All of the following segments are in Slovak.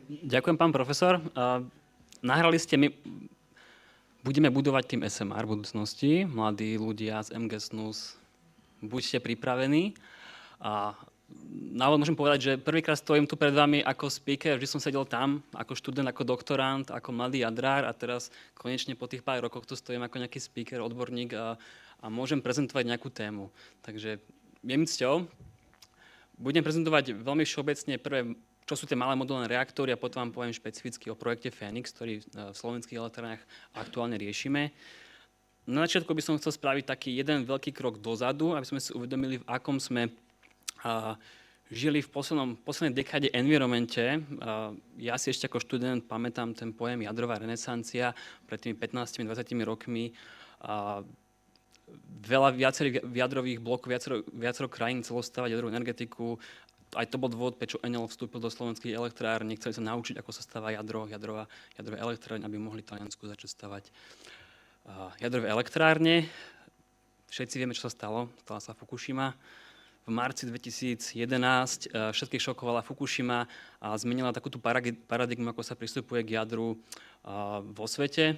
Ďakujem, pán profesor. Nahrali ste mi, budeme budovať tým SMR v budúcnosti. Mladí ľudia z MG SNUS, buďte pripravení. Na úvod môžem povedať, že prvýkrát stojím tu pred vami ako speaker, vždy som sedel tam, ako študent, ako doktorant, ako mladý jadrár a teraz konečne po tých pár rokoch tu stojím ako nejaký speaker, odborník a môžem prezentovať nejakú tému. Takže je mi cťou. Budem prezentovať veľmi všeobecne prvé, čo sú tie malé modulárne reaktory a potom vám poviem špecificky o projekte Fénix, ktorý v slovenských elektrárniach aktuálne riešime. Na začiatku by som chcel spraviť taký jeden veľký krok dozadu, aby sme si uvedomili, v akom sme žili v poslednej dekáde environmente. Ja si ešte ako študent pamätám ten pojem jadrová renesancia pred tými 15-20 rokmi. Veľa viacerých jadrových blokov, viacero krajín chcelo stavať jadrovú energetiku. Aj to bol dôvod, prečo Enel vstúpil do slovenských elektrární. Chceli sa naučiť, ako sa stáva jadrové elektrárne, aby mohli Taliansku začať stavať jadrové elektrárne. Všetci vieme, čo sa stalo. Stala sa Fukushima. V marci 2011 všetkých šokovala Fukushima a zmenila takúto paradigmu, ako sa pristupuje k jadru vo svete.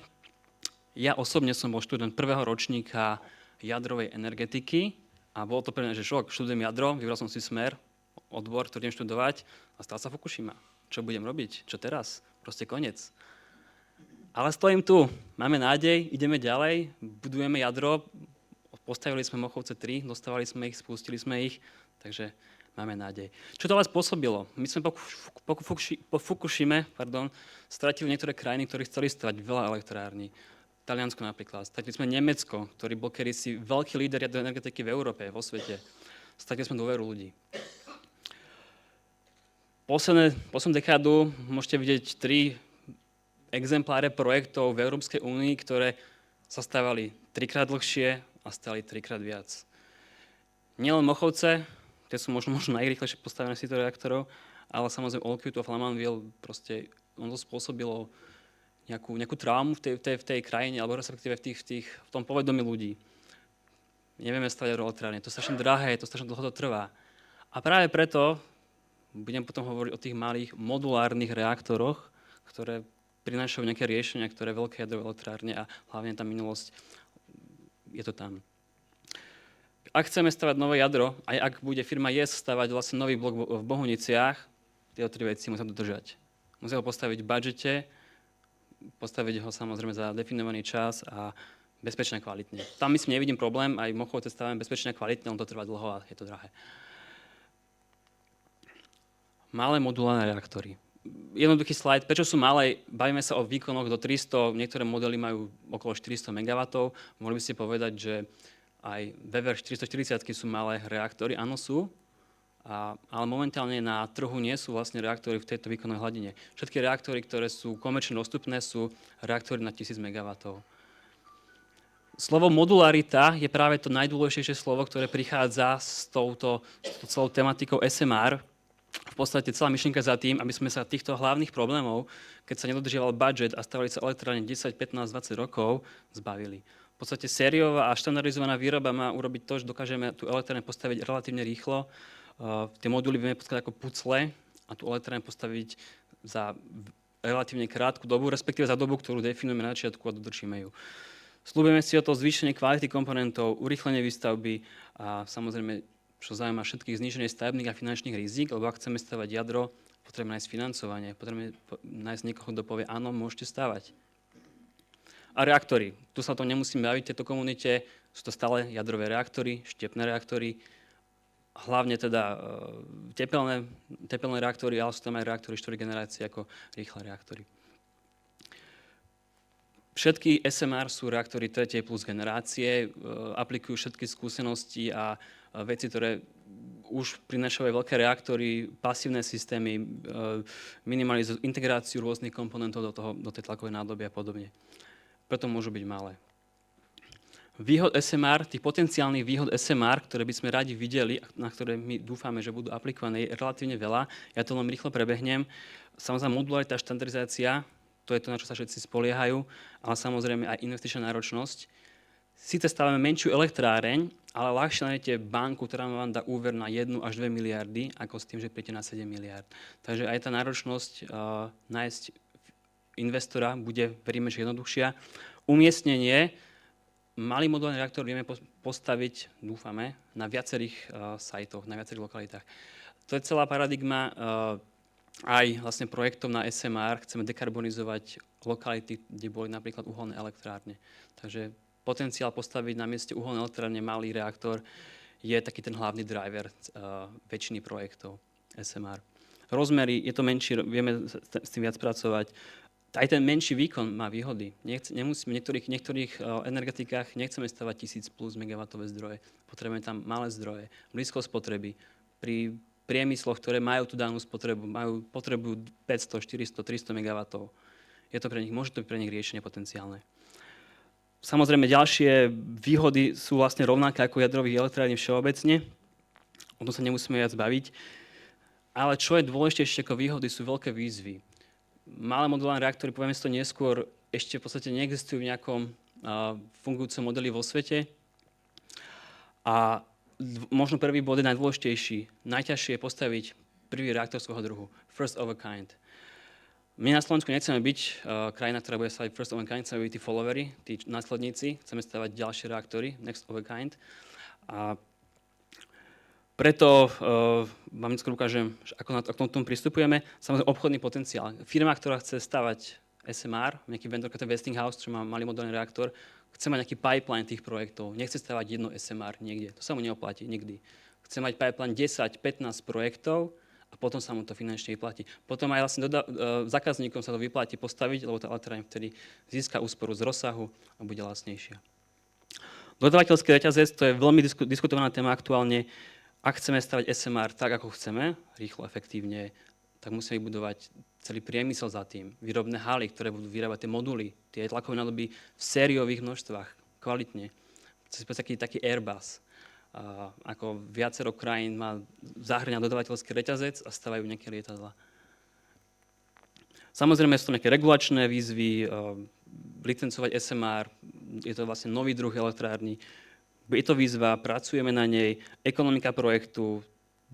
Ja osobne som bol študent prvého ročníka jadrovej energetiky a bolo to pre mňa, že šok, študujem jadro, vybral som si smer, odbor, ktorý idem študovať a stal sa Fukushima. Čo budem robiť? Čo teraz? Proste koniec. Ale stojím tu, máme nádej, ideme ďalej, budujeme jadro, postavili sme Mochovce 3, dostávali sme ich, spustili sme ich, takže máme nádej. Čo to ale spôsobilo? My sme po Fukushime stratili niektoré krajiny, ktorí chceli stavať veľa elektrární. Taliansko napríklad. Stratili sme Nemecko, ktorý bol kedysi veľký líder jadrovej energetiky v Európe, vo svete. Stratili sme dôveru ľudí. Poslednú dekádu môžete vidieť 3 exempláre projektov v Európskej únii, ktoré sa stavali 3-krát dlhšie a stali 3-krát viac. Nielen Mochovce, tie sú možno najrýchlejšie postavené z týchto reaktorov, ale samozrejme Olkiluoto a Flamanville, proste ono to spôsobilo nejakú traumu v tej krajine, alebo respektíve v tom povedomí ľudí. Nevieme stavať elektrárne, to je strašne drahé, to strašne dlho to trvá. A práve preto budem potom hovoriť o tých malých modulárnych reaktoroch, ktoré prinášajú nejaké riešenia, ktoré veľké jadrové elektrárne a hlavne tá minulosť, je to tam. Ak chceme stavať nové jadro, aj ak bude firma JES stavať vlastne nový blok v Bohuniciach, tieto 3 veci musia dodržať. Musia ho postaviť v budžete, postaviť ho samozrejme za definovaný čas a bezpečne a kvalitne. Tam myslím, nevidím problém, aj Mochovce stavíme bezpečne a kvalitne, on to trvá dlho a je to drahé. Malé modulárne reaktory. Jednoduchý slajd. Prečo sú malé? Bavíme sa o výkonoch do 300, niektoré modely majú okolo 400 MW. Mohli by ste povedať, že aj VVER 440 sú malé reaktory. Áno, sú. Ale momentálne na trhu nie sú vlastne reaktory v tejto výkonnej hladine. Všetky reaktory, ktoré sú komerčne dostupné, sú reaktory na 1000 MW. Slovo modularita je práve to najdôležitejšie slovo, ktoré prichádza s touto celou tematikou SMR. V podstate celá myšlienka za tým, aby sme sa týchto hlavných problémov, keď sa nedodržiaval budget a stavali sa elektrárne 10, 15, 20 rokov, zbavili. V podstate sériová a štandardizovaná výroba má urobiť to, že dokážeme tú elektrárne postaviť relatívne rýchlo. Tie moduly vieme postaviť ako pucle a tú elektrárne postaviť za relatívne krátku dobu, respektíve za dobu, ktorú definujeme na začiatku a dodržíme ju. Sľubujeme si o to zvýšenie kvality komponentov, urýchlenie výstavby a samozrejme, čo zaujíma všetkých, zníženie stavebných a finančných rizík, lebo ak chceme stavať jadro, potrebujeme nájsť financovanie, potrebujeme nájsť niekoho, kto povie, áno, môžete stavať. A reaktory. Tu sa o tom nemusíme baviť v tejto komunite, sú to stále jadrové reaktory, štepné reaktory, hlavne teda tepelné reaktory, ale sú tam aj reaktory 4. generácie ako rýchle reaktory. Všetky SMR sú reaktory 3. plus generácie, aplikujú všetky skúsenosti a veci, ktoré už prinášajú veľké reaktory, pasívne systémy, minimalizujú integráciu rôznych komponentov do tej tlakovej nádoby a podobne. Preto môžu byť malé. Výhod SMR, tých potenciálnych výhod SMR, ktoré by sme radi videli, na ktoré my dúfame, že budú aplikované, je relatívne veľa. Ja to len rýchlo prebehnem. Samozrejme, modularita a štandardizácia, to je to, na čo sa všetci spoliehajú, ale samozrejme aj investičná náročnosť. Síce stavíme menšiu elektráreň, ale ľahšie nájdete banku, ktorá vám dá úver na 1 až 2 miliardy, ako s tým, že príjete na 7 miliard. Takže aj tá náročnosť nájsť investora bude, veríme, že jednoduchšia. Umiestnenie, malý modulárny reaktor vieme postaviť, dúfame, na viacerých sajtoch, na viacerých lokalitách. To je celá paradigma aj vlastne projektom na SMR. Chceme dekarbonizovať lokality, kde boli napríklad uholné elektrárne. Takže potenciál postaviť na mieste uholnej elektrárne malý reaktor je taký ten hlavný driver väčšiny projektov SMR. Rozmery, je to menší, vieme s tým viac pracovať. Aj ten menší výkon má výhody. Nemusíme, v niektorých energetikách nechceme stavať 1000 plus megawattové zdroje. Potrebujeme tam malé zdroje, blízko spotreby. Pri priemysloch, ktoré majú tú danú spotrebu, potrebujú 500, 400, 300 megawattov. Môže to byť pre nich riešenie potenciálne. Samozrejme, ďalšie výhody sú vlastne rovnaké ako jadrových elektrární všeobecne. O tom sa nemusíme viac baviť. Ale čo je dôležitejšie ako výhody, sú veľké výzvy. Malé modulárne reaktory, povieme si to neskôr, ešte v podstate neexistujú v nejakom fungujúcom modeli vo svete. A možno prvý bod je najdôležitejší. Najťažšie je postaviť prvý reaktor svojho druhu. First of a kind. My na Slovensku nechceme byť krajina, ktorá bude stavať first of a kind, chceme byť tí followery, tí následníci, chceme stavať ďalšie reaktory, next of a kind. A preto vám neskôr ukážem, ako k tomu pristupujeme. Samozrejme obchodný potenciál. Firma, ktorá chce stavať SMR, nejaký vendor, ako to Westinghouse, čo má malý modulárny reaktor, chce mať nejaký pipeline tých projektov. Nechce stavať jedno SMR niekde. To sa mu neoplatí nikdy. Chce mať pipeline 10-15 projektov, a potom sa mu to finančne vyplatí. Potom aj vlastne zákazníkom sa to vyplatí postaviť, lebo tá elektrárne vtedy získa úsporu z rozsahu a bude lacnejšia. Dodávateľský reťazec, to je veľmi diskutovaná téma aktuálne. Ak chceme stavať SMR tak, ako chceme, rýchlo, efektívne, tak musíme vybudovať celý priemysel za tým. Výrobné haly, ktoré budú vyrábať tie moduly, tie tlakové nádoby v sériových množstvách, kvalitne. To je taký Airbus. Ako viacero krajín zahrňa dodavateľský reťazec a stavajú nejaké lietadlá. Samozrejme sú to nejaké regulačné výzvy, licencovať SMR, je to vlastne nový druh elektrárny. Je to výzva, pracujeme na nej, ekonomika projektu,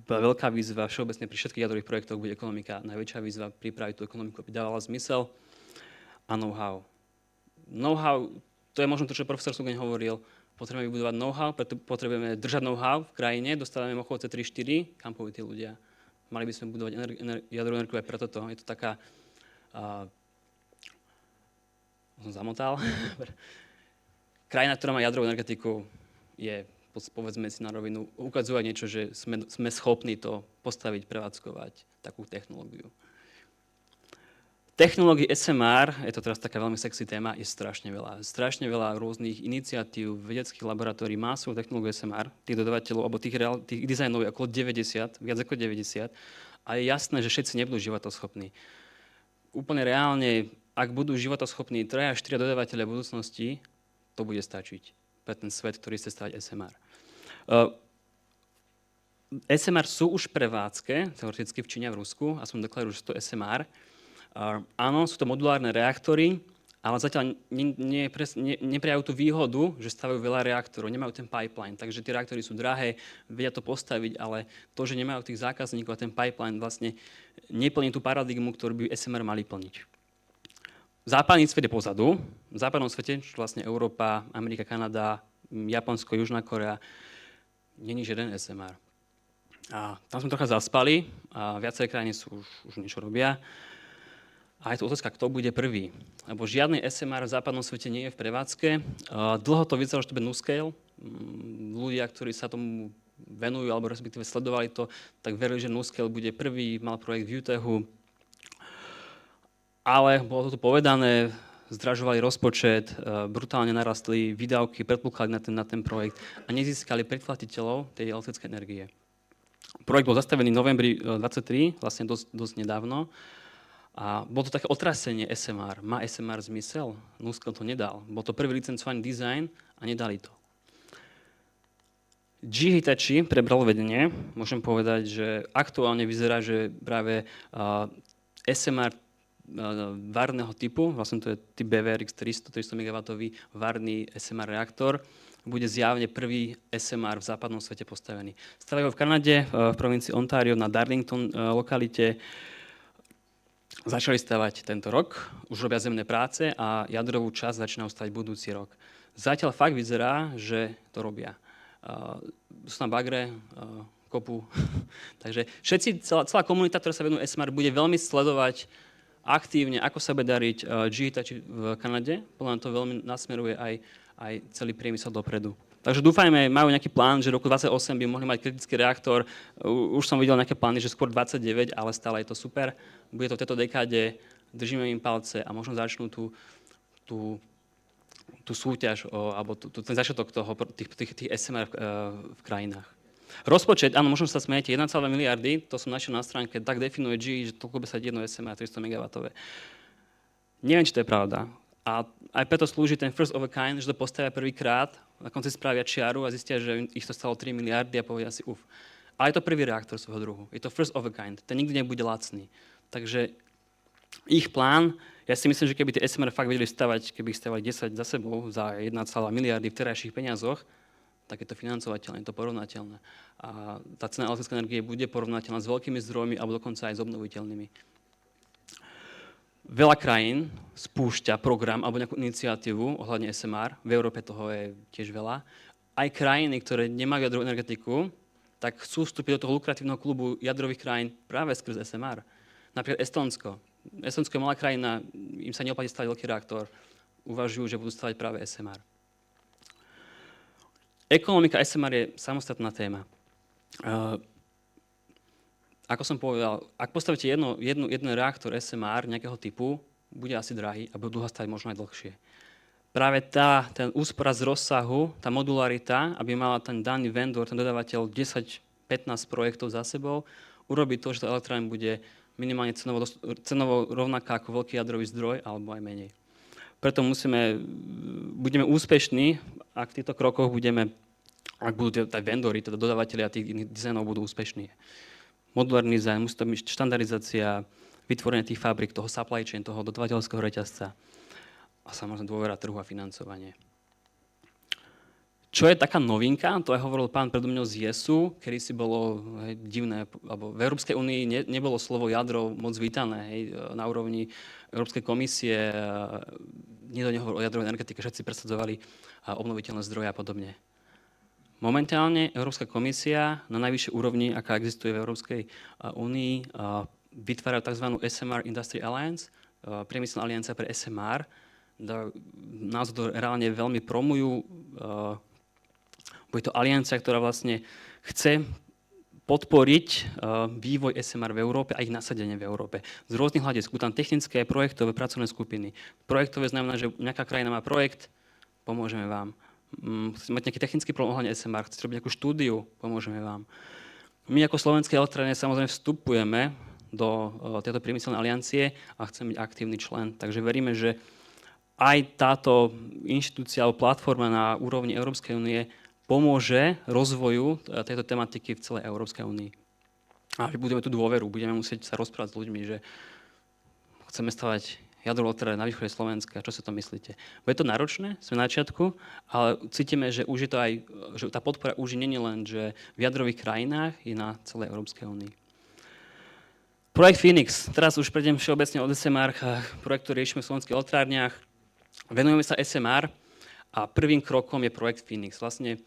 veľká výzva, všeobecne pri všetkých jadrových projektoch bude ekonomika, najväčšia výzva pripraviť tú ekonomiku, aby dávala zmysel a know-how. Know-how, to je možno to, čo profesor Stugeň hovoril. Potrebujeme vybudovať know-how, preto potrebujeme držať know-how v krajine, dostávame Mochovce 3-4, kam pôjdu tí ľudia. Mali by sme budovať jadrovú energiu aj preto to. Je to taká... som zamotal. Krajina, ktorá má jadrovú energetiku, je, povedzme si na rovinu, ukazovať niečo, že sme schopní to postaviť, prevádzkovať, takú technológiu. Technológií SMR, je to teraz taká veľmi sexy téma, je strašne veľa. Strašne veľa rôznych iniciatív, vedeckých laboratórií má svoju technológiu SMR, tých dodavateľov, alebo tých dizajnov je okolo 90, viac ako 90. A je jasné, že všetci nebudú životoschopní. Úplne reálne, ak budú životoschopní 3 až 4 dodavateľe v budúcnosti, to bude stačiť pre ten svet, ktorý chce stavať SMR. SMR sú už prevádzke, teoreticky v Číne a v Rusku, a som deklarujú, že to je SMR. Áno, sú to modulárne reaktory, ale zatiaľ neprejavujú tú výhodu, že stavajú veľa reaktorov, nemajú ten pipeline, takže tie reaktory sú drahé, vedia to postaviť, ale to, že nemajú tých zákazníkov a ten pipeline vlastne neplní tú paradigmu, ktorú by SMR mali plniť. Západný svet je pozadu, v západnom svete, čo vlastne Európa, Amerika, Kanada, Japonsko, Južná Korea, není žiaden SMR. A tam sme trocha zaspali a viaceré krajiny už niečo robia. A je to otázka, kto bude prvý. Lebo žiadny SMR v západnom svete nie je v prevádzke. Dlho to vyzeralo, že to bude NuScale. Ľudia, ktorí sa tomu venujú, alebo respektíve sledovali to, tak verili, že NuScale bude prvý, mal projekt v Utahu. Ale bolo to tu povedané, zdražovali rozpočet, brutálne narastli výdavky, predpoklady na ten projekt a nezískali predplatiteľov tej elektrickej energie. Projekt bol zastavený v novembri 2023, vlastne dosť nedávno. A bolo to také otrasenie SMR. Má SMR zmysel? NuScale to nedal. Bol to prvý licencovaný dizajn a nedali to. GE Hitachi prebral vedenie. Môžem povedať, že aktuálne vyzerá, že práve SMR varného typu, vlastne to je typ BWRX 300 MW varný SMR reaktor, bude zjavne prvý SMR v západnom svete postavený. Stavajú ho v Kanade, v provincii Ontario na Darlington lokalite. Začali stavať tento rok, už robia zemné práce a jadrovú časť začínajú stavať budúci rok. Zatiaľ fakt vyzerá, že to robia. Sú tam bagre, kopu. Takže celá komunita, ktorá sa venuje SMR, bude veľmi sledovať aktívne, ako sa bude dariť GE Hitachi v Kanade. Podľa mňa to veľmi nasmeruje aj celý priemysel dopredu. Takže dúfajme, majú nejaký plán, že v roku 2028 by mohli mať kritický reaktor. Už som videl nejaké plány, že skôr 29, ale stále je to super. Bude to v tejto dekáde, držíme im palce a možno začnú tú súťaž, alebo ten začiatok tých SMR v krajinách. Rozpočet, áno, možno sa smiete, 1,2 miliardy, to som našiel na stránke, tak definuje GE, že toľko by sa jedno SMR 300 MW. Neviem, či to je pravda. A aj preto slúži ten first of a kind, že to postavia prvýkrát, na konci spravia čiaru a zistia, že ich to stalo 3 miliardy a povedia si uf. Ale je to prvý reaktor svojho druhu. Je to first of a kind. Ten nikdy nebude lacný. Takže ich plán, ja si myslím, že keby tie SMR fakt vedeli stavať, keby ich stavali 10 za sebou za 1,2 miliardy v terajších peniazoch, tak je to financovateľné, je to porovnateľné. A tá cena elektrickej energie bude porovnateľná s veľkými zdrojmi alebo dokonca aj s obnoviteľnými. Veľa krajín spúšťa program alebo nejakú iniciatívu ohľadne SMR. V Európe toho je tiež veľa. Aj krajiny, ktoré nemajú jadrovú energetiku, tak chcú vstúpiť do toho lukratívneho klubu jadrových krajín práve skrz SMR. Napríklad Estónsko. Estónsko je malá krajina, im sa neoplatí stavať veľký reaktor. Uvažujú, že budú stavať práve SMR. Ekonomika SMR je samostatná téma. Ako som povedal, ak postavíte jeden reaktor SMR nejakého typu, bude asi drahý a budú ho stavať možno aj dlhšie. Práve ten úspora z rozsahu, tá modularita, aby mala ten daný vendor, ten dodávateľ 10-15 projektov za sebou, urobí to, že tá elektrárne bude minimálne cenovo rovnaká ako veľký jadrový zdroj, alebo aj menej. Preto budeme úspešní, ak v týchto krokoch ak budú tie vendory, teda dodávateľia tých iných dizajnov budú úspešní. Modulárny dizajn, musí to byť štandardizácia, vytvorenie tých fabrik, toho supply chain, toho dodávateľského reťazca a samozrejme dôvera trhu a financovanie. Čo je taká novinka, to aj hovoril pán predo mňou z JESu, kedy si bolo divné, alebo v Európskej únii nebolo slovo jadro moc vítané, na úrovni Európskej komisie, nikto nehovoril o jadrovej energetike, všetci presadzovali obnoviteľné zdroje a podobne. Momentálne Európska komisia na najvyššej úrovni, aká existuje v Európskej únii, vytvára tzv. SMR Industry Alliance, priemyselná aliancia pre SMR. Nás to reálne veľmi promujú. Bude to aliancia, ktorá vlastne chce podporiť vývoj SMR v Európe a ich nasadenie v Európe. Z rôznych hľadisk. Sú tam technické, projektové, pracovné skupiny. Projektové znamená, že nejaká krajina má projekt, pomôžeme vám. Chcete mať nejaký technický problém ohľadne SMR, chcete robiť nejakú štúdiu, pomôžeme vám. My ako Slovenské elektrárne samozrejme vstupujeme do tejto priemyselnej aliancie a chceme byť aktívny člen. Takže veríme, že aj táto inštitúcia alebo platforma na úrovni Európskej únie pomôže rozvoju tejto tematiky v celej Európskej únii. A budeme tú dôveru, budeme musieť sa rozprávať s ľuďmi, že chceme stavať jadrovú elektrárne na východe Slovenska. Čo si to myslíte? Bude to náročné, sme na začiatku, ale cítime, že už je to aj, že tá podpora už nie je len že v jadrových krajinách, je na celej Európskej únii. Projekt Phoenix. Teraz už prejdem všeobecne od SMR, projekt, ktorý riešime v slovenských elektrárniach. Venujeme sa SMR. A prvým krokom je projekt Phoenix. Vlastne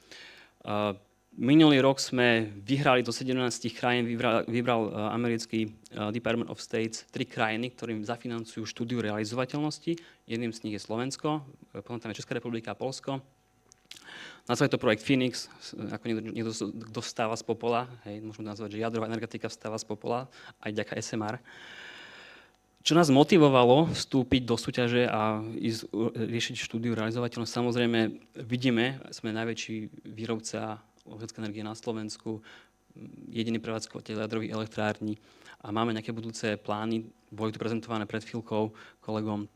minulý rok sme vyhrali do 17 krajín, vybral americký Department of State 3 krajiny, ktorým zafinancujú štúdiu realizovateľnosti. Jedným z nich je Slovensko, potom tam je Česká republika a Poľsko. Nazvali to projekt Phoenix, ako niekto vstáva z popola. Hej, môžeme nazvať, že jadrová energetika vstáva z popola, aj vďaka SMR. Čo nás motivovalo vstúpiť do súťaže a ísť riešiť štúdiu realizovateľnosti, samozrejme vidíme, sme najväčší výrobca elektrickej energie na Slovensku, jediný prevádzkovateľ jadrových elektrární a máme nejaké budúce plány, boli tu prezentované pred chvíľkou kolegom.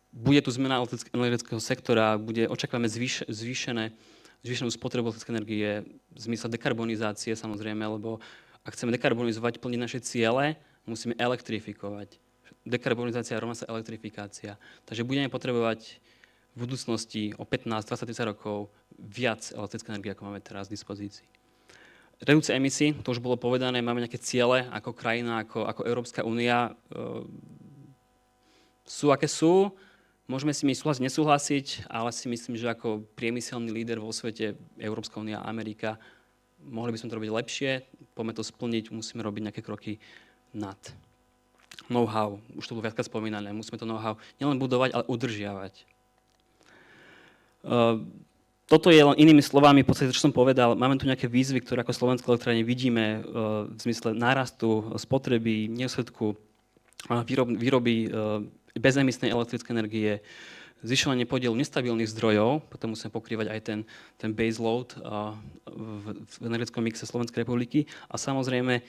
Bude tu zmena energetického sektora, očakávame zvýšenú spotrebu elektrickej energie v zmysle dekarbonizácie samozrejme, lebo ak chceme dekarbonizovať, plniť naše ciele, musíme elektrifikovať. Dekarbonizácia rovná sa elektrifikácia. Takže budeme potrebovať v budúcnosti o 15, 20, 30 rokov viac elektrické energie, ako máme teraz v dispozícii. Redukcie emisí, to už bolo povedané, máme nejaké ciele ako krajina, ako Európska únia. Sú aké sú, môžeme si my súhlasiť, nesúhlasiť, ale si myslím, že ako priemyselný líder vo svete, Európska únia a Amerika, mohli by sme to robiť lepšie, poďme to splniť, musíme robiť nejaké kroky nad. Know-how, už to bolo viackrát spomínané, musíme to know-how nielen budovať, ale udržiavať. Toto je len inými slovami, v podstate, čo som povedal, máme tu nejaké výzvy, ktoré ako Slovenské elektrárne vidíme v zmysle nárastu spotreby, nedostatku výroby bezemisnej elektrickej energie, zvyšovanie podielu nestabilných zdrojov, potom musíme pokrývať aj ten base load v energetickom mixe Slovenskej republiky. A samozrejme,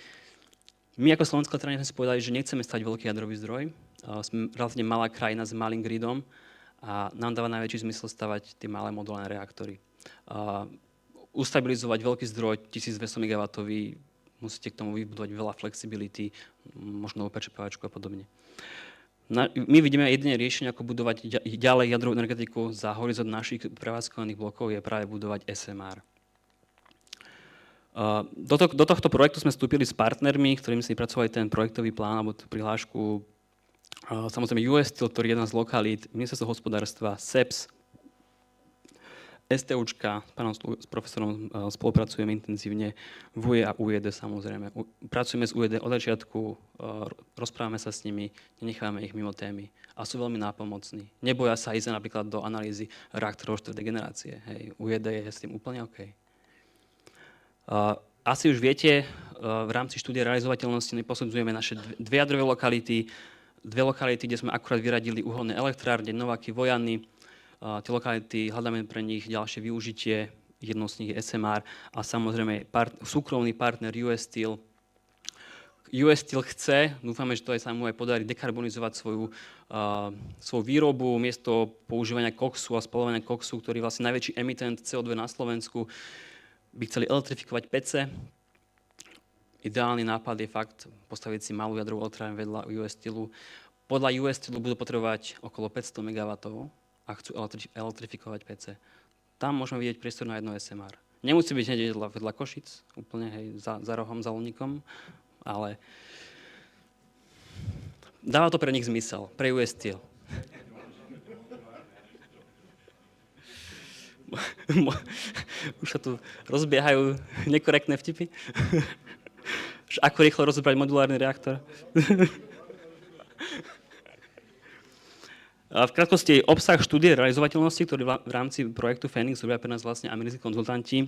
my ako Slovenská elektrárne sme si povedali, že nechceme stať veľký jadrový zdroj. Sme relatívne malá krajina s malým gridom a nám dáva najväčší zmysel stavať tie malé modulárne reaktory. Ustabilizovať veľký zdroj, 1200 MW, musíte k tomu vybudovať veľa flexibility, možno prečerpávačku a podobne. My vidíme jediné riešenie, ako budovať ďalej jadrovú energetiku za horizont našich prevádzkovaných blokov, je práve budovať SMR. Do tohto projektu sme vstúpili s partnermi, ktorými si pracovali ten projektový plán alebo tú prihlášku. Samozrejme US Steel, ktorý je jedna z lokalít, Ministerstvo hospodárstva, SEPS, STUčka, s profesorom spolupracujeme intenzívne, VUE a UED samozrejme. Pracujeme s UED od začiatku, rozprávame sa s nimi, nenecháme ich mimo témy a sú veľmi nápomocní. Neboja sa ísť napríklad do analýzy reaktorov 4. generácie. Hej, UED je s tým úplne OK. Asi už viete, v rámci štúdie realizovateľnosti posudzujeme naše dve jadrové lokality, kde sme akurát vyradili uholné elektrárne, Nováky, Vojany. Tie lokality, hľadáme pre nich ďalšie využitie, jednou z nich je SMR a samozrejme súkromný partner US Steel. US Steel chce, dúfame, že to aj sa mu aj podarí dekarbonizovať svoju výrobu, miesto používania koksu a spaľovania koksu, ktorý je vlastne najväčší emitent CO2 na Slovensku, by chceli elektrifikovať pece. Ideálny nápad je fakt postaviť si malú jadrovú elektrárnu vedľa US Steelu. Podľa US Steelu budú potrebovať okolo 500 MW a chcú elektrifikovať pece. Tam môžeme vidieť priestor na jedno SMR. Nemusí byť hneď vedľa Košic, úplne hej, za rohom, za Luníkom, ale dáva to pre nich zmysel, pre US Steel. Už sa tu rozbiehajú nekorektné vtipy. Ako rýchlo rozobrať modulárny reaktor. V krátkosti obsah štúdie realizovateľnosti, ktorý v rámci projektu Phoenix robia pre nás vlastne americkí konzultanti.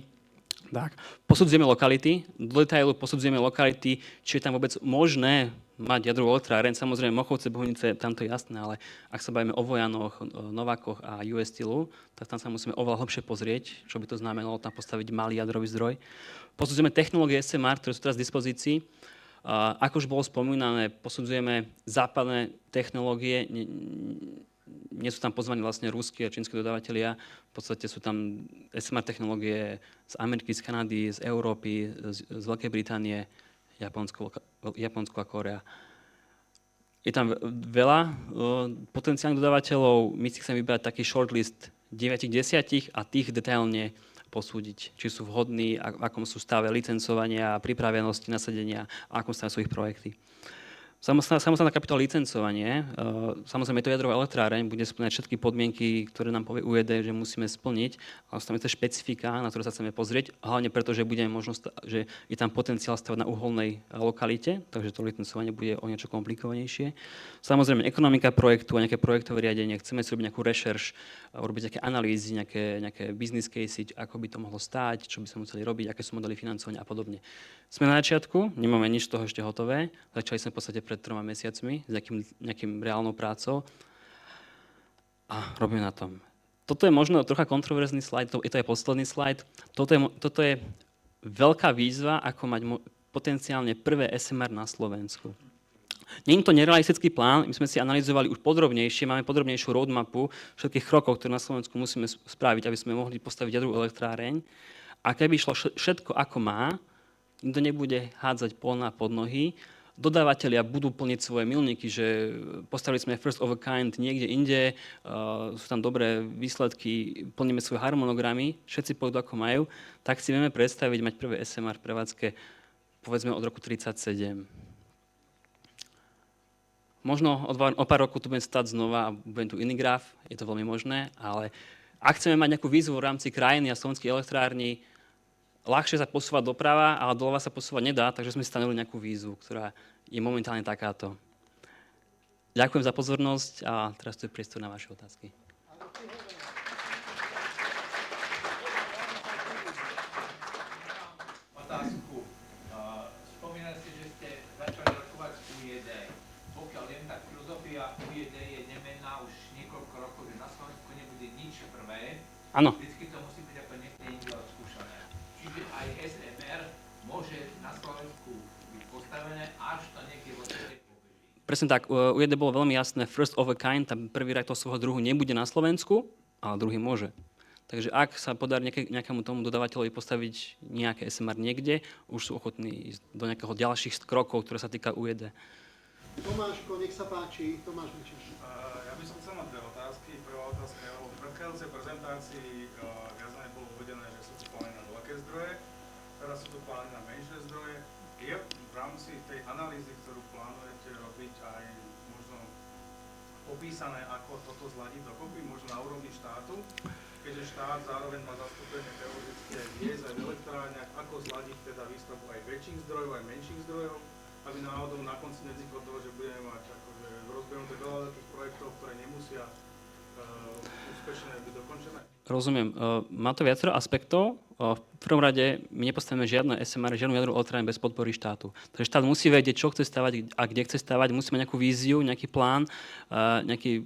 Tak, posudzujeme lokality, do detailu posudzujeme lokality, či je tam vôbec možné mať jadrovú elektráreň. Samozrejme, Mochovce, Bohunice, tam to je jasné, ale ak sa bavíme o Vojanoch, o Novákoch a US Steelu, tak tam sa musíme oveľa hlbšie pozrieť, čo by to znamenalo tam postaviť malý jadrový zdroj. Posudzujeme technológie SMR, ktoré sú teraz v dispozícii. Ako už bolo spomínané, posudzujeme západné technológie, nie sú tam pozvaní vlastne ruskí a čínsky dodavatelia, v podstate sú tam SMR technológie z Ameriky, z Kanady, z Európy, z Veľkej Británie, Japonsko a Kórea. Je tam veľa potenciálnych dodávateľov, my si chceme vybrať taký shortlist 9-10 a tých detailne posúdiť, či sú vhodní, v akom sú stave licencovania, pripravenosti, nasadenia a akom stave sú ich projekty. Samostatná kapitola licencovanie. Samozrejme, to jadrová elektráreň bude splňať všetky podmienky, ktoré nám povie UED, že musíme splniť. A sú tam špecifika, na ktoré sa chceme pozrieť, hlavne preto, že bude možnosť, že je tam potenciál stavať na uholnej lokalite, takže to licencovanie bude o niečo komplikovanejšie. Samozrejme, ekonomika projektu a nejaké projektové riadenie. Chceme si robiť nejakú rešerš, urobiť nejaké analýzy, nejaké business casey, ako by to mohlo stáť, čo by sme museli robiť, aké sú modely financovania a podobne. Sme na začiatku, nemáme nič z toho ešte hotové. Začali sme v podstate pred 3 mesiacmi s nejakým reálnou prácou a robíme na tom. Toto je možno trocha kontroverzný slajd, to je posledný slajd. Toto je veľká výzva, ako mať potenciálne prvé SMR na Slovensku. Nie je to nerealistický plán, my sme si analyzovali už podrobnejšie, máme podrobnejšiu roadmapu všetkých krokov, ktoré na Slovensku musíme spraviť, aby sme mohli postaviť jadrovú elektráreň. A keby išlo všetko ako má, nikto nebude hádzať polná pod nohy, dodávateľia budú plniť svoje milníky, že postavili sme first of a kind niekde inde, sú tam dobré výsledky, plníme svoje harmonogramy, všetci pôjdu ako majú, tak si vieme predstaviť mať prvé SMR v prevádzke povedzme od roku 1937. Možno o pár rokov tu budem stať znova a budem tu iný graf, je to veľmi možné, ale ak chceme mať nejakú výzvu v rámci krajiny a slovenských elektrární, ľahšie sa posúvať doprava, ale doľava sa posúvať nedá, takže sme si stanovili nejakú výzvu, ktorá je momentálne takáto. Ďakujem za pozornosť a teraz tu je priestor na vaše otázky. Otázku. Spomínali ste, že ste začali rokovať s UJD. Pokiaľ viem, tak filozofia UJD je nemenná už niekoľko rokov, že na Slovensku nebude nič prvé. Áno. Vždycky to musí byť ako niekde inde odskúšané. Čiže aj SMR môže na Slovensku byť postavené, až to niekde vo svete pobeží. Presne tak, UJD bolo veľmi jasné, first of a kind, tam prvý reaktor svojho druhu nebude na Slovensku, ale druhý môže. Takže ak sa podarí nejakému tomu dodávateľovi postaviť nejaké SMR niekde, už sú ochotní ísť do nejakého ďalších krokov, ktoré sa týka UJD. Tomáško, nech sa páči, Tomáš Mičeš. Ja by som chcel mať dve otázky. Prvá otázka je, v predchádzajúcej prezentácii viac menej bolo uvedené, že sú tu plány na veľké zdroje, teraz sú tu plány na menšie zdroje. Je v rámci tej analýzy, ktorú plánujete robiť, aj možno popísané, ako toto zladiť dokopy, možno na úrovni štátu, keďže štát zároveň má zastúpenie teoretické aj viesť, aj v elektrárniach, ako zladiť teda výstavbu aj väčších zdrojov, aj menších zdrojov, aby náhodou na konci nevzniklo toho, že budeme mať akože rozbehnuté veľa takých projektov, ktoré nemusia úspešne byť dokončené. Rozumiem. Má to viacero aspektov. V prvom rade my nepostavíme žiadne SMR, žiadnu jadrovú elektrárnu bez podpory štátu. Takže štát musí vedieť, čo chce stavať a kde chce stavať, musí mať nejakú víziu, nejaký plán, nejaký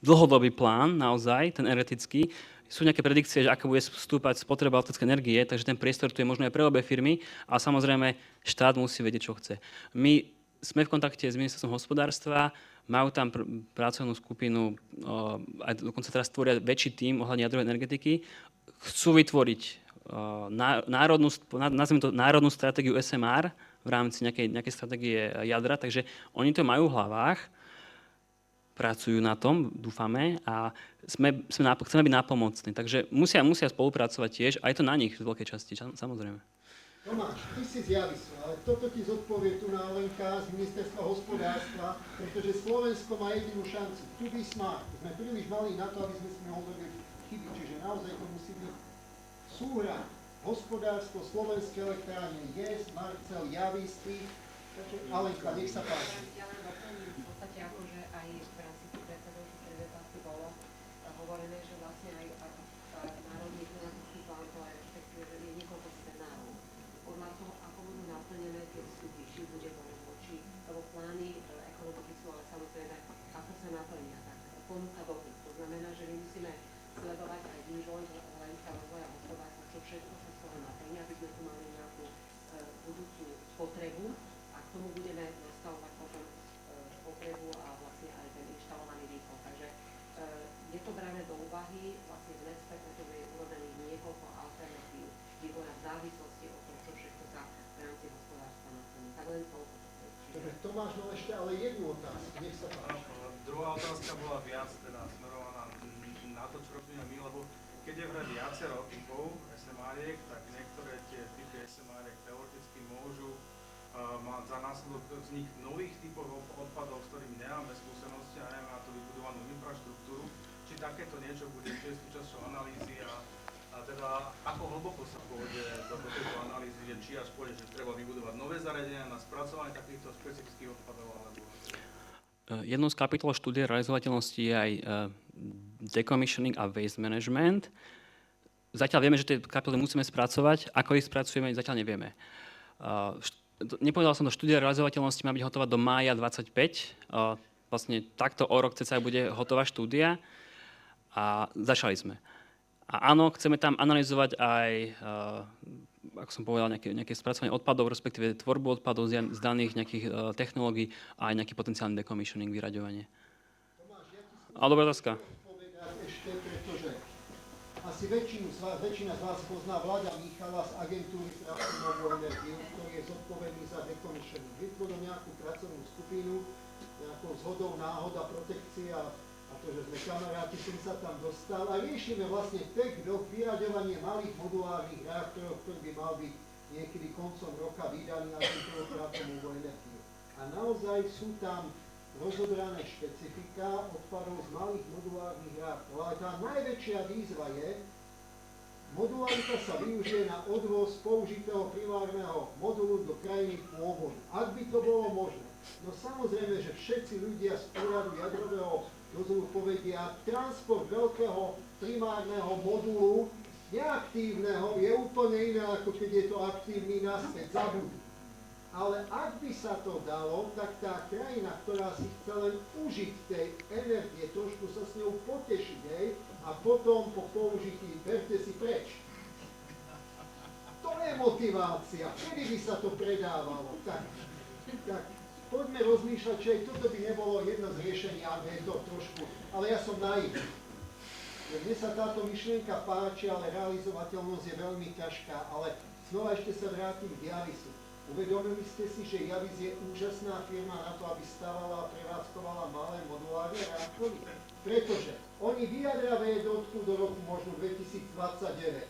dlhodobý plán naozaj, ten energetický. Sú nejaké predikcie, že ako bude vstúpať spotreba elektrickej energie, takže ten priestor tu je možno aj pre obe firmy a samozrejme štát musí vedieť, čo chce. My sme v kontakte s ministerstvom hospodárstva, majú tam pracovnú skupinu, aj dokonca teraz tvoria väčší tím ohľadne jadrovej energetiky. Chcú vytvoriť národnú stratégiu SMR v rámci nejakej stratégie jadra, takže oni to majú v hlavách, pracujú na tom, dúfame, a chceme byť nápomocní. Takže musia spolupracovať tiež, a je to na nich z veľkej časti, samozrejme. Tomáš, ty si z Javisu, ale toto ti zodpovie tu na Lenka z Ministerstva hospodárstva, pretože Slovensko má jedinú šancu. To be smart. Sme príliš malí na to, aby sme si mohli robiť chyby, čiže naozaj to musí byť súhra. Hospodárstvo, slovenské elektrárne, Yes, Marcel, Javis, ty. Takže Alenka, nech sa páči. Ja len doplním v podstate akože aj v rámci tých predchádzajúcich prezentácií bolo hovorené, že vlastne aj národný energetický plán, to aj respektíve, že je niekoľko scenárov. Podľa toho, ako budú naplnené tie vstupy, či bude voči, lebo plány ekonomiky sú, ale samozrejme, ako sa naplnia, tak ponúka dopyt. To znamená, že my musíme sledovať aj vývoj hľadiska rozvoja hospodárstva, čo všetko sa z toho naplní, aby sme tu mali nejakú budúcu spotrebu. A k tomu budeme nastavovať potom spotrebu a vlastne aj ten inštalovaný výkon. Takže je to brané do úvahy, vlastne v NECPE, pretože je urobených niekoľko alternatív vývoja v závislosti od toho, čo všetko sa v rámci hospodárstva naplní. Tak len toľko. Dobre, Tomáš, no ešte ale jednu otázku, nech sa páči. Druhá otázka bola viac teda smerovaná na to, čo robíme my, lebo keď je v hre viacero typov SMR-iek, tak niektoré tie typy SMR-iek teoreticky môžu mať za následok vznik nových typov odpadov, s ktorými nemáme skúsenosti a nemáme na to vybudovanú infraštruktúru. Či takéto niečo bude tiež súčasťou analýzy a teda ako hlboko sa pôjde do tejto analýzy, že či až pôjde, že treba vybudovať nové zariadenia na spracovanie takýchto špecifických odpadov alebo... Jednou z kapitol štúdie realizovateľnosti je aj decommissioning a waste management. Zatiaľ vieme, že tie kapitoly musíme spracovať. Ako ich spracujeme, zatiaľ nevieme. Nepovedal som, že štúdia realizovateľnosti má byť hotová do mája 25. Vlastne takto o rok cca bude hotová štúdia a začali sme. A áno, chceme tam analyzovať aj, ako som povedal, nejaké spracovanie odpadov, respektíve tvorbu odpadov z daných nejakých technológií a aj nejaký potenciálny decommissioning, vyraďovanie. Tomáš, ja ti Ale dobrá otázka. odpovedať ešte, pretože Asi väčšina z vás pozná Vlada Michala z agentúry pre atomovú energiu, ktorý je zodpovedný za decommissioning. Vytvoril nejakú pracovnú skupinu, nejakou zhodou náhoda, protekcia a to, že sme kamaráti, som sa tam dostal a riešime vlastne vyraďovanie malých modulárnych reaktorov, ktorý by mal byť niekedy koncom roka vydaný agentúrou pre atomovú energiu. A naozaj sú tam rozobrané špecifika odpadov z malých modulárnych reaktorov. Ale tá najväčšia výzva je, modulárika sa využije na odvoz použitého primárneho modulu do krajiny pôvodu. Ak by to bolo možné. No samozrejme, že všetci ľudia z úradu jadrového dozoru povedia, transport veľkého primárneho modulu neaktívneho je úplne iné, ako keď je to aktívny naspäť, zabudnú. Ale ak by sa to dalo, tak tá krajina, ktorá si chce len užiť tej energie, trošku sa s ňou potešiť, hej, a potom po použití berte si preč. To je motivácia. Kedy by sa to predávalo? Tak poďme rozmýšľať, či aj toto by nebolo jedno z riešení, ak je to trošku, ale ja som naivný. Mne sa táto myšlienka páči, ale realizovateľnosť je veľmi ťažká, ale znova ešte sa vrátim k Javisu. Uvedomili ste si, že Javis je úžasná firma na to, aby stavala a prevádzkovala malé modulárne reaktory? Pretože oni vyjadria jednotku do roku možno 2029,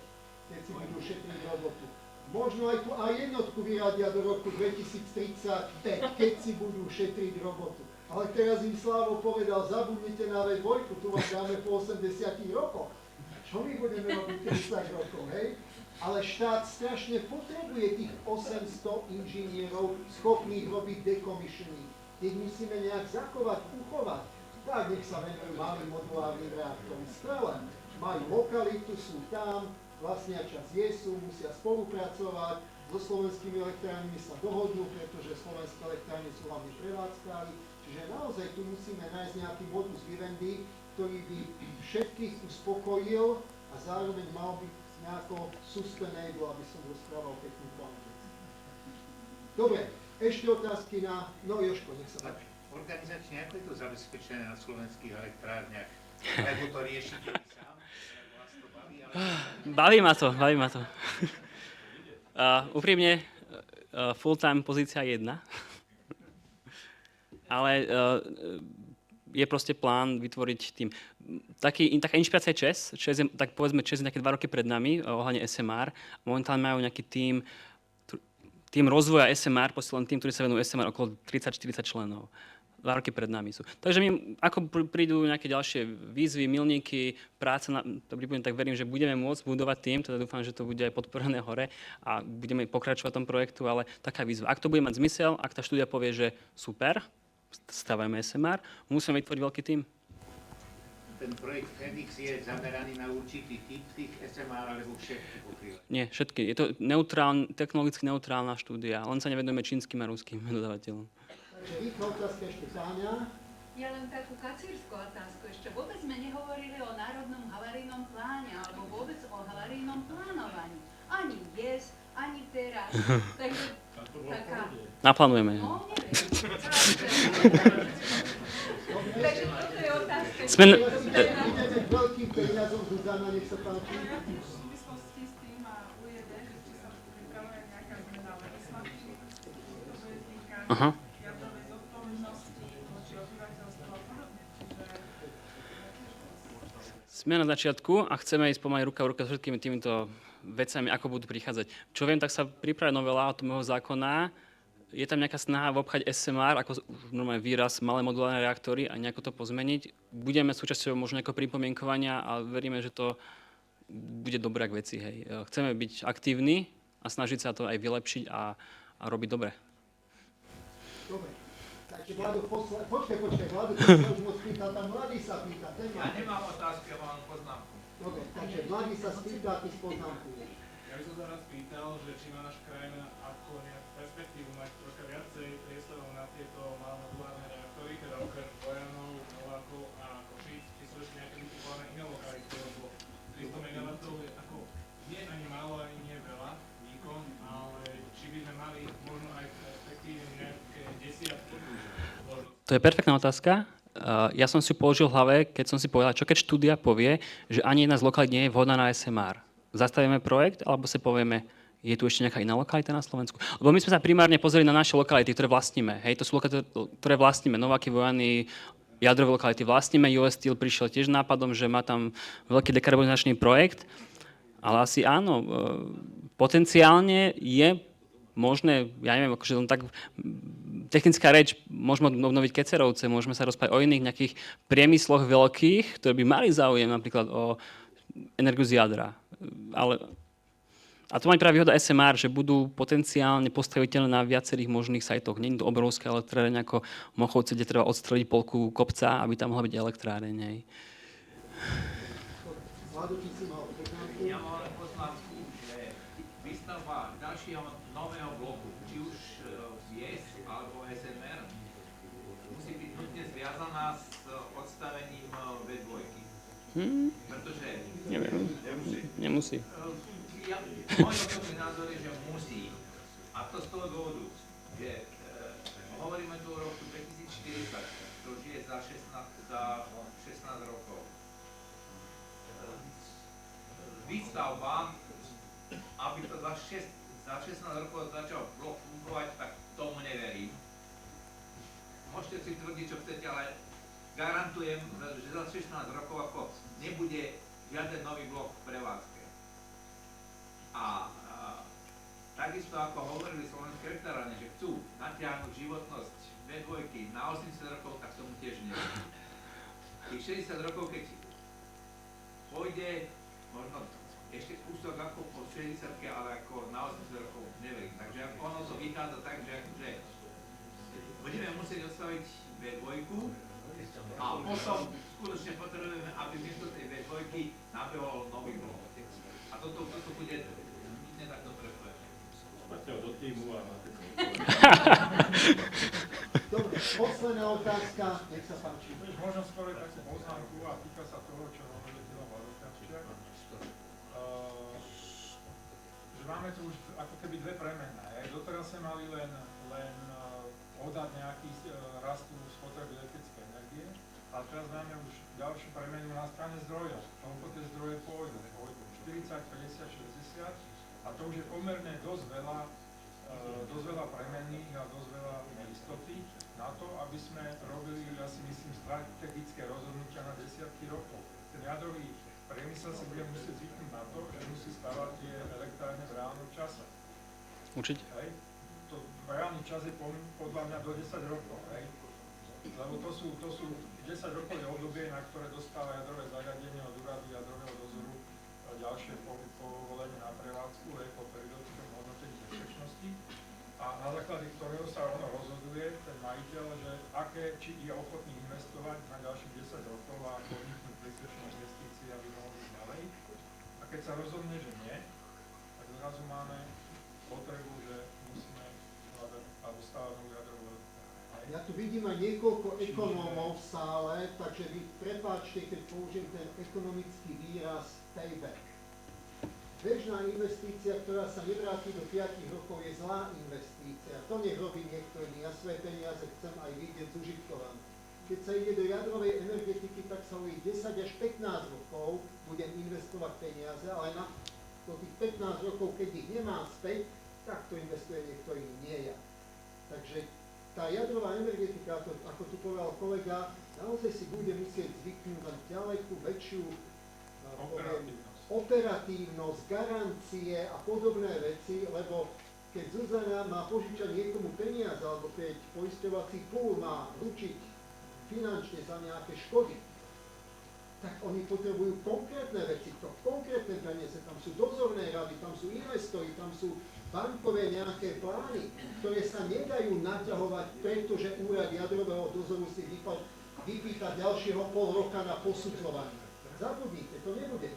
keď si budú šetriť robotu. Možno aj tú A1 vyradia do roku 2035, keď si budú šetriť robotu. Ale teraz im Slávo povedal, zabudnite na V2, tu vás dáme po 80 rokoch. Čo my budeme robiť 30 rokov, hej? Ale štát strašne potrebuje tých 800 inžinierov schopných robiť decommissioning. Ich musíme nejak zachovať, uchovať. Tak nech sa venujú malým modulárnym reaktorom. Skvelé. Majú lokalitu, sú tam, vlastnia čas sú, musia spolupracovať, so slovenskými elektrárnymi sa dohodnú, pretože slovenské elektrárne sú hlavne prevádzkári. Čiže naozaj tu musíme nájsť nejaký modus vivendi, ktorý by všetkých uspokojil a zároveň mal byť nejako sustainable, aby som rozprával peknú pamäť. Dobre, ešte otázky na... No Jožko, nech sa páči. Organizačne, ako je to zabezpečené na slovenských elektrárniach? Alebo to riešite vy sám? Vás to baví? Baví ma to. Úprimne, full-time pozícia 1. Ale je proste plán vytvoriť tým. Taká inšpirácia je ČES. ČES je, tak povedzme, ČES je nejaké 2 roky pred nami, ohľadne SMR. Momentálne majú nejaký tým rozvoja SMR, posledný tým, ktorý sa venujú SMR, okolo 30-40 členov. 2 roky pred nami sú. Takže my, ako prídu nejaké ďalšie výzvy, milníky, práca, tak verím, že budeme môcť budovať tým, teda dúfam, že to bude aj podporené hore a budeme pokračovať v tom projektu, ale taká výzva. Ak to bude mať zmysel, ak tá štúdia povie, že super, stavajme SMR, musíme vytvoriť veľký tým. Ten projekt Phoenix je zameraný na určitý typ tých SMR, alebo všetky pokrýva? Nie, všetky. Je to technologicky neutrálna štúdia, len sa nevenujeme čínskym a ruským dodávateľom. Takže rýchla otázka ešte Táňa. Ja len takú kacírskú otázku. Ešte vôbec sme nehovorili o národnom havarijnom pláne, alebo vôbec o havarijnom plánovaní. Ani dnes, ani teraz. Takže taká... Naplánujeme. No, neviem. Takže toto je otázka. Ideme k veľkým peniazom, Zuzana, nech sa páči. V súvislosti s tým a ujede, že či sa pripravuje nejaká zmena legislatívy, to bude týkať jadrovej zodpovednosti voči obyvateľstvu a podobne. Sme na začiatku a chceme ísť pomaly ruka v ruka s všetkými týmito vecami, ako budú prichádzať. Čo viem, tak sa pripravuje novela atomového zákona. Je tam nejaká snaha obchať SMR ako normálny výraz malé modulárne reaktory a nejako to pozmeniť. Budeme súčasťou možno nejakého pripomienkovania a veríme, že to bude dobré k veci. Hej. Chceme byť aktívni a snažiť sa to aj vylepšiť a robiť dobre. Dobre. Takže Vlado, počkaj, Vlado, keď sa už moc pýtal, tam Mladý sa pýta. Ja nemám otázky, ja mám poznámku. Dobre, takže Mladý sa spýta, ty s poznámku. Ja by som sa raz pýtal, že či má naša krajina ako nejakú perspektívu mať troška viacej priestorov na tieto malé modulárne reaktory, teda okrem Bojanov, Novákov a Košíc, či sú ešte nejaké vytipované iné lokality, lebo 300 MW je ako nie ani málo, ani nie veľa výkon, ale či by sme mali možno aj v perspektíve nejaké desiatky. To je perfektná otázka. Ja som si ju položil v hlave, keď som si povedal, čo keď štúdia povie, že ani jedna z lokalít nie je vhodná na SMR. Zastavíme projekt, alebo si povieme, je tu ešte nejaká iná lokalita na Slovensku? Lebo my sme sa primárne pozreli na naše lokality, ktoré vlastníme. Hej, to sú lokality, ktoré vlastníme. Nováky, Vojany, jadrové lokality vlastníme. US Steel prišiel tiež nápadom, že má tam veľký dekarbonizačný projekt. Ale asi áno, potenciálne je možné, ja neviem, akože len tak technická reč, môžeme obnoviť Kecerovce, môžeme sa rozprávať o iných nejakých priemysloch veľkých, ktoré by mali záujem napríklad o energiu z jadra. A to má práve výhoda SMR, že budú potenciálne postaviteľné na viacerých možných sajtoch. Nie je to obrovská elektráreň ako Mochovce, kde treba odstreliť polku kopca, aby tam mohla byť elektráreň. Ja mám len poznámku, že výstavba ďalšieho nového bloku, či už VIES alebo SMR, musí byť nutne zviazaná s odstavením V2. Pretože... Neviem. Nemusí. Môj osobný názor je, že musí. A to z toho dôvodu, že hovoríme tu o roku 2040, to už je za 16 rokov. Výstavba, aby to za 16 rokov začal blok fungovať, tak tomu neverím. Môžete si tvrdiť, čo chcete, ale garantujem, že za 16 rokov ako nebude žiaden nový blok v prevádzke. A takisto ako hovorili slovenské elektrárne, že chcú natiahnuť životnosť V2 na 80 rokov, tak tomu tiež neverím. Tých 60 rokov, keď pôjde, možno ešte kúsok ako po 60, ale ako na 80 rokov neverím. Takže ono to vychádza tak, že akože budeme musieť odstaviť V2 a potom skutočne potrebujeme, aby miesto tej V2 nabehol nový blok. A toto bude nutne takto prepojené. Maťo, do týmu a máte to. Dobre, posledná otázka, nech sa páči. Možno skôr takú poznámku a týka sa toho, čo hovorili Tilo Badokačia. Že máme tu už ako keby dve premenné. Doteraz sme mali len odhad nejaký rastu spotreby elektrickej energie, ale teraz máme už ďalšiu premenu na strane zdrojov. Koľko tie zdroje pôjdu? 40, 50, 60 a to už je pomerne dosť veľa premenných a dosť veľa neistoty na to, aby sme robili, ja si myslím, strategické rozhodnutia na desiatky rokov. Ten jadrový priemysel si bude musieť zvyknúť na to, že musí stavať tie elektrárne v reálnom čase. Určite. Hej? To reálny čas je podľa mňa do 10 rokov, hej? Lebo to sú 10 rokov je obdobie, na ktoré dostáva jadrové zariadenie od úradu jadrového dozoru ďalšie povolenie na prevádzku, po periodickom hodnotení bezpečnosti a na základe ktorého sa ono rozhoduje, ten majiteľ, že či je ochotný investovať na ďalších 10 rokov a podniknúť príslušné investície, aby mohol ísť ďalej. A keď sa rozhodne, že nie, tak zrazu máme potrebu, že musíme hľadať alebo stavať novú jadrovú elektrárnu. Ja tu vidím aj niekoľko ekonómov v sále, takže vy prepáčte, keď použijem ten ekonomický výraz payback. Bežná investícia, ktorá sa nevráti do 5 rokov, je zlá investícia. To nech robí niekto iný. Ja svoje peniaze chcem aj vidieť zužitkované. Keď sa ide do jadrovej energetiky, tak sa hovorí 10 až 15 rokov budem investovať peniaze, ale do tých 15 rokov, keď ich nemám späť, tak to investuje niekto iný, nie ja. Takže tá jadrová energetika, ako tu povedal kolega, naozaj si bude musieť zvyknúť na ďalekú väčšiu operatívnosť, garancie a podobné veci, lebo keď Zuzana má požičať niekomu peniaze, alebo keď poisťovací pool má ručiť finančne za nejaké škody, tak oni potrebujú konkrétne veci, to konkrétne peniaze, tam sú dozorné rady, tam sú investori, tam sú bankové nejaké plány, ktoré sa nedajú naťahovať, pretože úrad jadrového dozoru si vypýta ďalšieho pol roka na posudzovanie. Zabudnite, to nebude.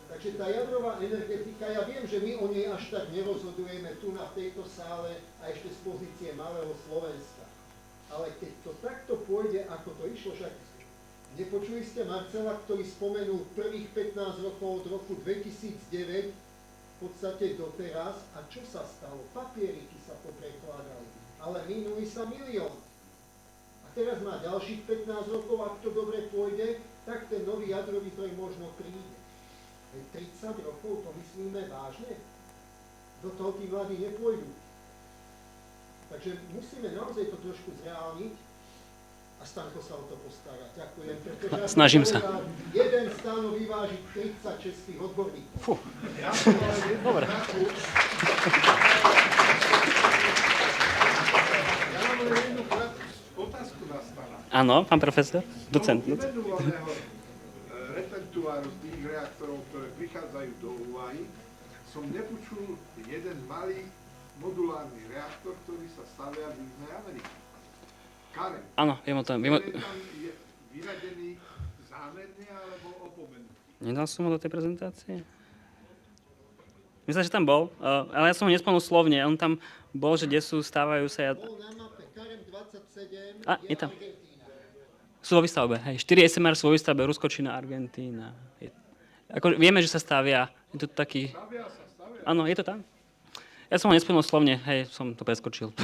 Takže tá jadrová energetika, ja viem, že my o nej až tak nerozhodujeme tu na tejto sále a ešte z pozície malého Slovenska. Ale keď to takto pôjde, ako to išlo, však nepočuli ste Marcela, ktorý spomenul prvých 15 rokov od roku 2009, v podstate doteraz, a čo sa stalo? Papieriky sa poprekladali, ale minuli sa milión. A teraz má ďalších 15 rokov, ak to dobre pôjde, tak ten nový jadrový zdroj možno príde. 30 rokov, to myslíme vážne? Do toho tí mladí nepôjdu. Takže musíme naozaj to trošku zreálniť a Stanko sa o to postarať. Ďakujem. Pretože Snažím sa. Jeden Stano vyváži 30 českých odborníkov. Fú. Dobre. Ja mám len jednu krátku otázku na Stana. Áno, pán profesor, docent. Vymenovaného repertoáru z tých reaktorov, ktoré prichádzajú do úvahy, som nepočul jeden malý modulárny reaktor, ktorý sa stavia v Južnej Amerike. Karen. Áno, viem o tom. Ten tam je vyradený zámerne alebo opomenutý? Nedal som ho do tej prezentácie? Myslím, že tam bol, ale ja som ho nespomenul slovne. On tam bol, že kde sú, stávajú sa... Bol na mape Karem 27, Je tam. Argentína. Sú vo výstavbe, hej. 4 SMR sú vo výstavbe, Rusko, Čína, Argentína. Ako, vieme, že sa stavia. Je to taký... Stavia sa. Áno, je to tam. Ja som ho nespomenul slovne, hej, som to preskočil.